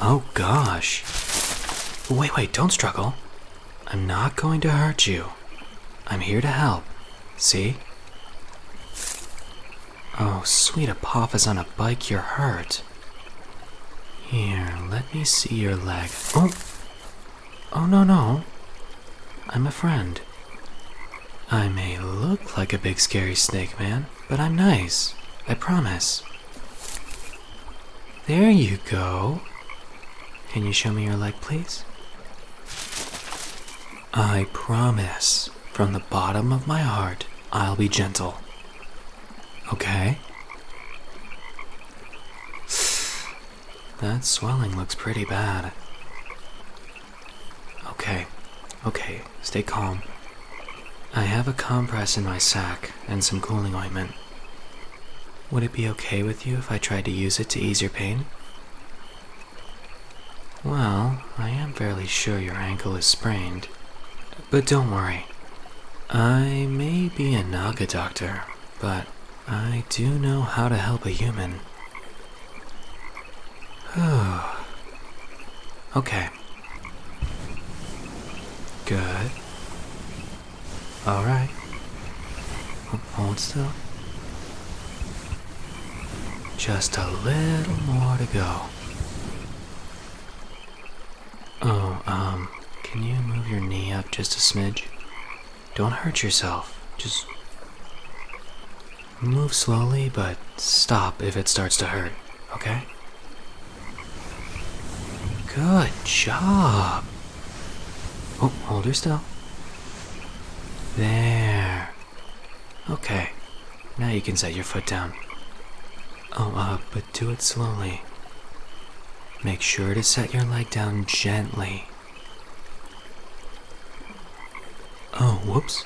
Oh gosh. Wait, don't struggle. I'm not going to hurt you. I'm here to help. See? Oh, sweet Apophis on a bike, you're hurt. Here, let me see your leg. Oh, no. I'm a friend. I may look like a big scary snake man, but I'm nice. I promise. There you go. Can you show me your leg, please? I promise, from the bottom of my heart, I'll be gentle. Okay? That swelling looks pretty bad. Okay, stay calm. I have a compress in my sack and some cooling ointment. Would it be okay with you if I tried to use it to ease your pain? Well, I am fairly sure your ankle is sprained. But don't worry. I may be a Naga Doctor, but I do know how to help a human. Okay. Good. Alright. Hold still. Just a little more to go. Can you move your knee up just a smidge? Don't hurt yourself. Just move slowly, but stop if it starts to hurt, okay? Good job. Oh, hold her still. There. Okay, now you can set your foot down. But do it slowly. Make sure to set your leg down gently. Oh, whoops.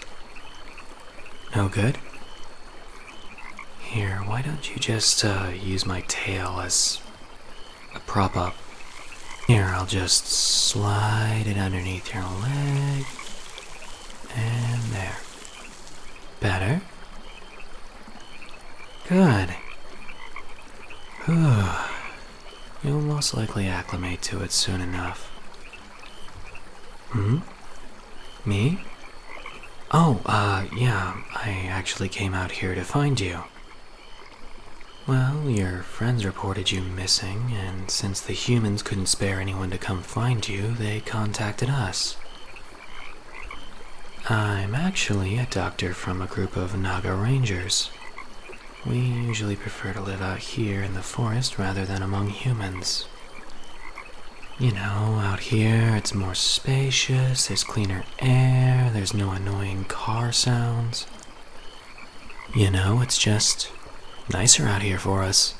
No good? Here, why don't you just use my tail as a prop up? Here, I'll just slide it underneath your leg. And there. Better? Good. You'll most likely acclimate to it soon enough. Me? Yeah, I actually came out here to find you. Well, your friends reported you missing, and since the humans couldn't spare anyone to come find you, they contacted us. I'm actually a doctor from a group of Naga Rangers. We usually prefer to live out here in the forest rather than among humans. You know, out here it's more spacious, there's cleaner air, there's no annoying car sounds. You know, it's just nicer out here for us.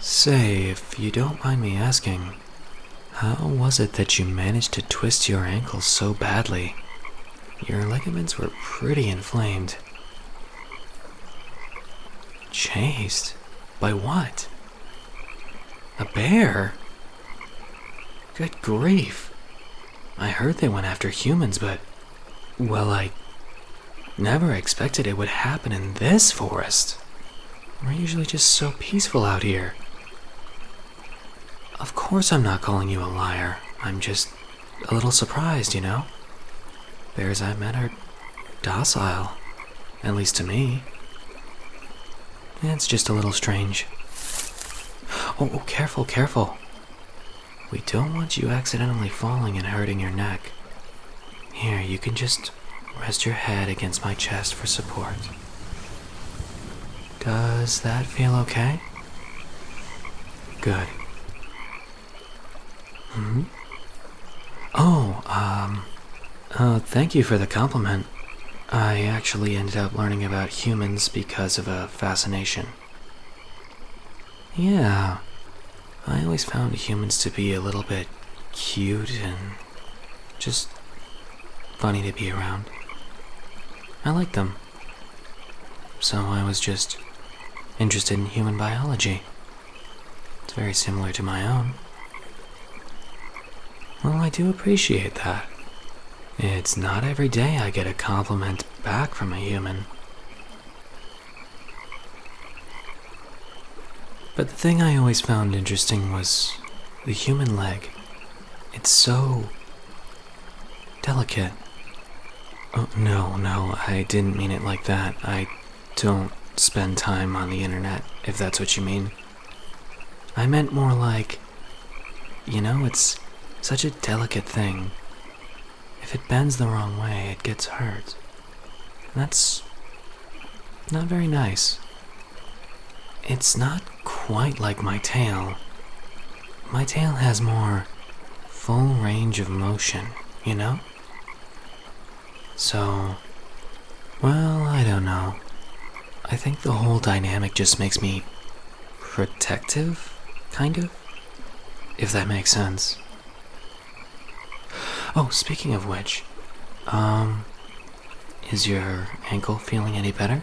Say, if you don't mind me asking, how was it that you managed to twist your ankle so badly? Your ligaments were pretty inflamed. Chased? By what? A bear? Good grief. I heard they went after humans, but, well, I never expected it would happen in this forest. We're usually just so peaceful out here. Of course I'm not calling you a liar. I'm just a little surprised, you know? Bears I've met are docile, at least to me. It's just a little strange. Oh, careful. We don't want you accidentally falling and hurting your neck. Here, you can just rest your head against my chest for support. Does that feel okay? Good. Thank you for the compliment. I actually ended up learning about humans because of a fascination. Yeah, I always found humans to be a little bit cute and just funny to be around. I liked them. So I was just interested in human biology. It's very similar to my own. Well, I do appreciate that. It's not every day I get a compliment back from a human. But the thing I always found interesting was the human leg, it's so delicate. Oh, no, I didn't mean it like that. I don't spend time on the internet, if that's what you mean. I meant more like, it's such a delicate thing. If it bends the wrong way, it gets hurt. And that's not very nice. It's not quite like my tail. My tail has more full range of motion, So, well, I don't know. I think the whole dynamic just makes me protective, kind of, if that makes sense. Oh, speaking of which, is your ankle feeling any better?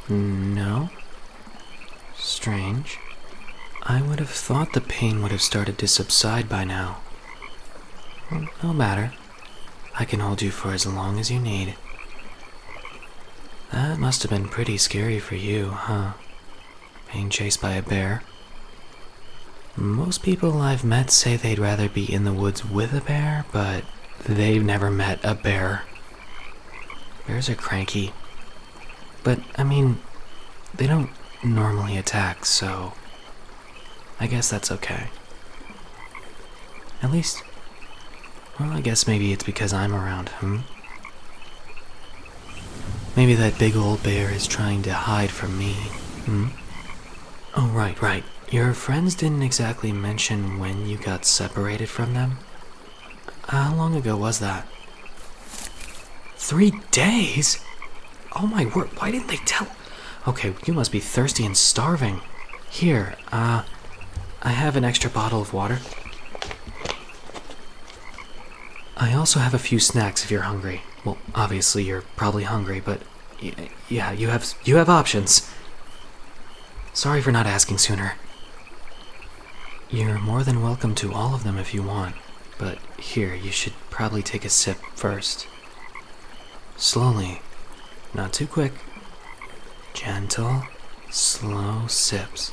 No? Strange. I would have thought the pain would have started to subside by now. Well, no matter. I can hold you for as long as you need. That must have been pretty scary for you, huh? Being chased by a bear. Most people I've met say they'd rather be in the woods with a bear, but they've never met a bear. Bears are cranky. But, they don't normally attack, so I guess that's okay. At least, well, I guess maybe it's because I'm around, Maybe that big old bear is trying to hide from me, Oh, right. Your friends didn't exactly mention when you got separated from them? How long ago was that? 3 days? Oh my word, why didn't they tell? Okay, you must be thirsty and starving. Here, I have an extra bottle of water. I also have a few snacks if you're hungry. Well, obviously you're probably hungry, but yeah, you have options. Sorry for not asking sooner. You're more than welcome to all of them if you want, but here, you should probably take a sip first. Slowly, not too quick. Gentle, slow sips.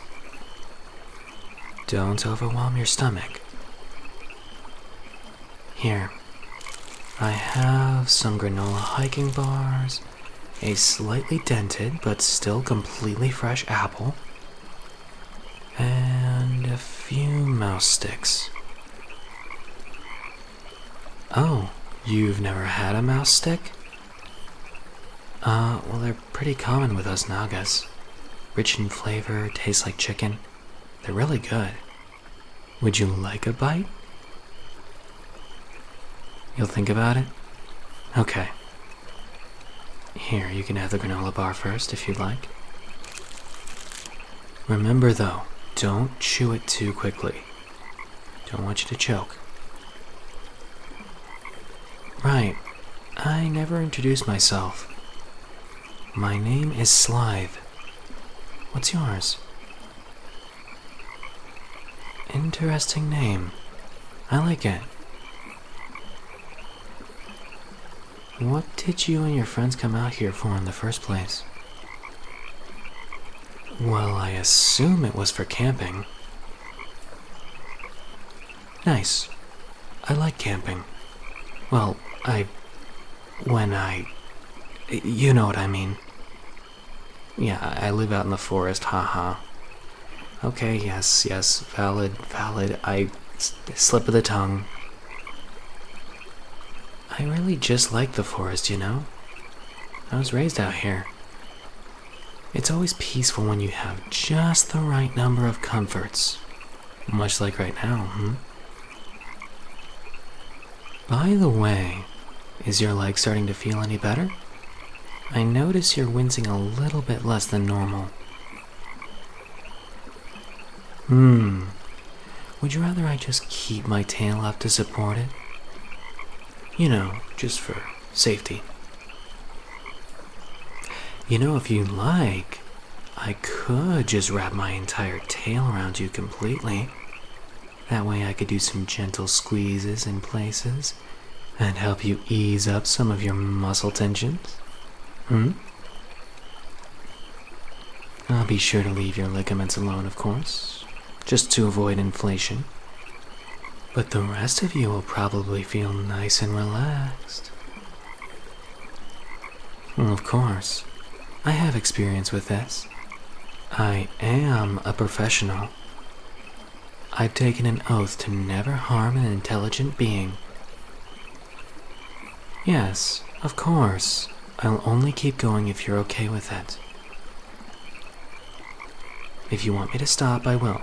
Don't overwhelm your stomach. Here, I have some granola hiking bars, a slightly dented but still completely fresh apple, and a few mouse sticks. Oh, you've never had a mouse stick? Well, they're pretty common with us Nagas. Rich in flavor, taste like chicken. They're really good. Would you like a bite? You'll think about it? Okay. Here, you can have the granola bar first if you'd like. Remember though, don't chew it too quickly. Don't want you to choke. Right, I never introduced myself. My name is Slythe. What's yours? Interesting name. I like it. What did you and your friends come out here for in the first place? Well, I assume it was for camping. Nice. I like camping. Well, you know what I mean. Yeah, I live out in the forest, haha. Okay, yes, valid, slip of the tongue. I really just like the forest, I was raised out here. It's always peaceful when you have just the right number of comforts. Much like right now, By the way, is your leg starting to feel any better? I notice you're wincing a little bit less than normal. Would you rather I just keep my tail up to support it? Just for safety. If you like, I could just wrap my entire tail around you completely. That way I could do some gentle squeezes in places and help you ease up some of your muscle tensions. I'll be sure to leave your ligaments alone, of course. just to avoid inflation. But the rest of you will probably feel nice and relaxed. Well, of course, I have experience with this. I am a professional. I've taken an oath to never harm an intelligent being. Yes, of course. I'll only keep going if you're okay with it. If you want me to stop, I will.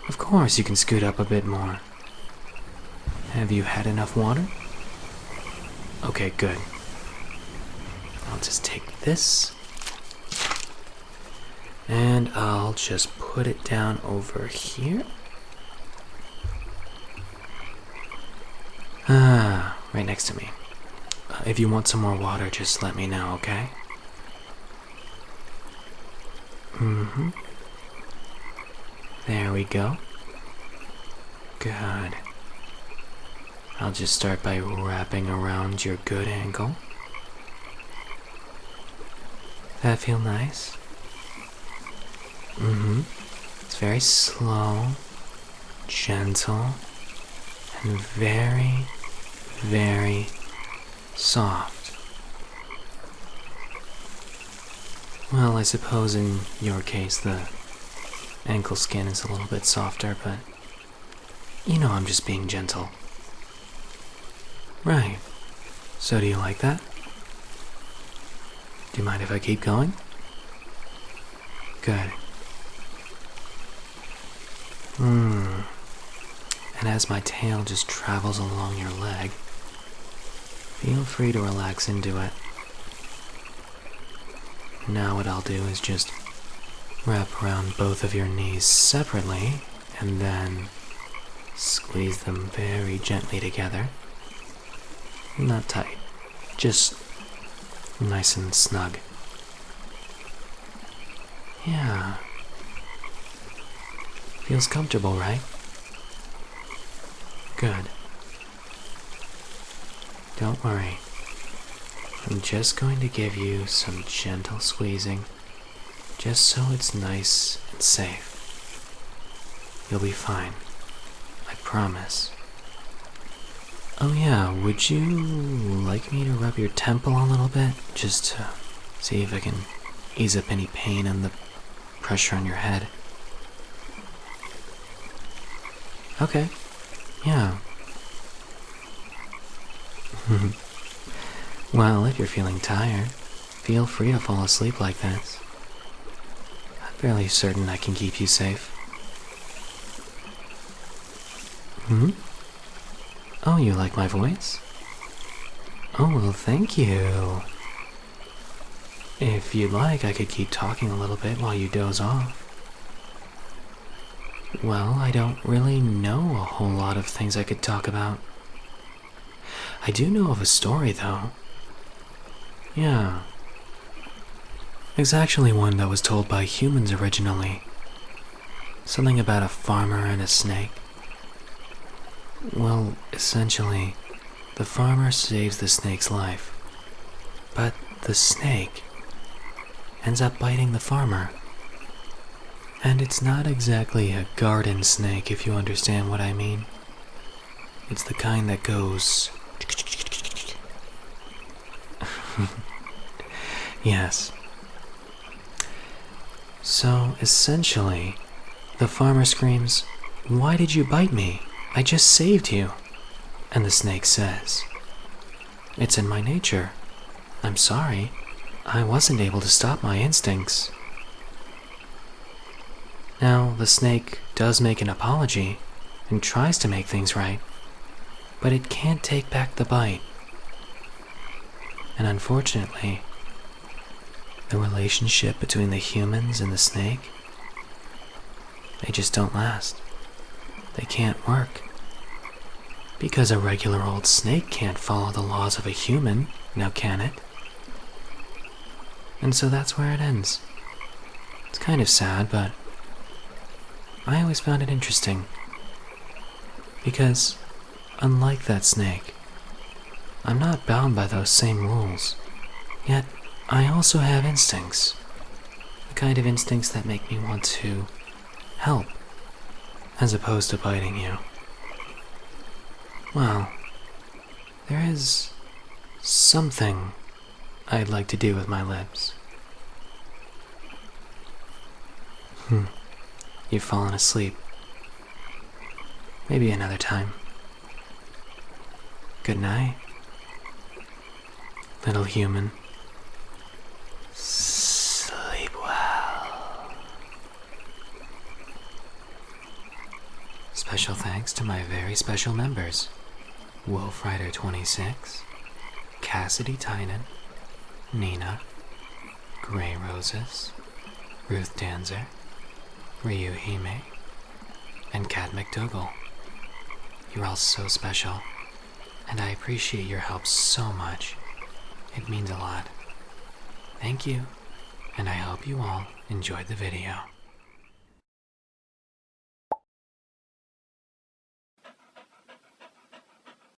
Of course, you can scoot up a bit more. Have you had enough water? Okay, good. I'll just take this. And I'll just put it down over here. Right next to me. If you want some more water, just let me know, okay? There we go. Good. I'll just start by wrapping around your good ankle. That feel nice? It's very slow, gentle, and very, very soft. Well, I suppose in your case the ankle skin is a little bit softer, but you know I'm just being gentle. Right. So do you like that? Do you mind if I keep going? Good. And as my tail just travels along your leg, feel free to relax into it. Now what I'll do is just wrap around both of your knees separately and then squeeze them very gently together. Not tight, just nice and snug. Yeah. Feels comfortable, right? Good. Don't worry. I'm just going to give you some gentle squeezing, just so it's nice and safe. You'll be fine. I promise. Oh yeah, would you like me to rub your temple a little bit, just to see if I can ease up any pain and the pressure on your head? Okay. Yeah. Well, if you're feeling tired, feel free to fall asleep like this. I'm fairly certain I can keep you safe. Oh, you like my voice? Oh, well, thank you. If you'd like, I could keep talking a little bit while you doze off. Well, I don't really know a whole lot of things I could talk about. I do know of a story, though. Yeah. It's actually one that was told by humans originally. Something about a farmer and a snake. Well, essentially, the farmer saves the snake's life, but the snake ends up biting the farmer. And it's not exactly a garden snake, if you understand what I mean. It's the kind that goes... Yes. So, essentially, the farmer screams, "Why did you bite me? I just saved you." And the snake says, "It's in my nature. I'm sorry. I wasn't able to stop my instincts." Now, the snake does make an apology and tries to make things right, but it can't take back the bite. And unfortunately, the relationship between the humans and the snake, they just don't last. They can't work. Because a regular old snake can't follow the laws of a human, now can it? And so that's where it ends. It's kind of sad, but I always found it interesting. Because, unlike that snake, I'm not bound by those same rules. Yet, I also have instincts. The kind of instincts that make me want to help, as opposed to biting you. Well, there is something I'd like to do with my lips. You've fallen asleep. Maybe another time. Good night, little human. Sleep well. Special thanks to my very special members: Wolf Rider 26, Cassidy Tynan, Nina, Grey Roses, Ruth Danzer, Ryu Hime, and Kat McDougall. You're all so special, and I appreciate your help so much. It means a lot. Thank you, and I hope you all enjoyed the video.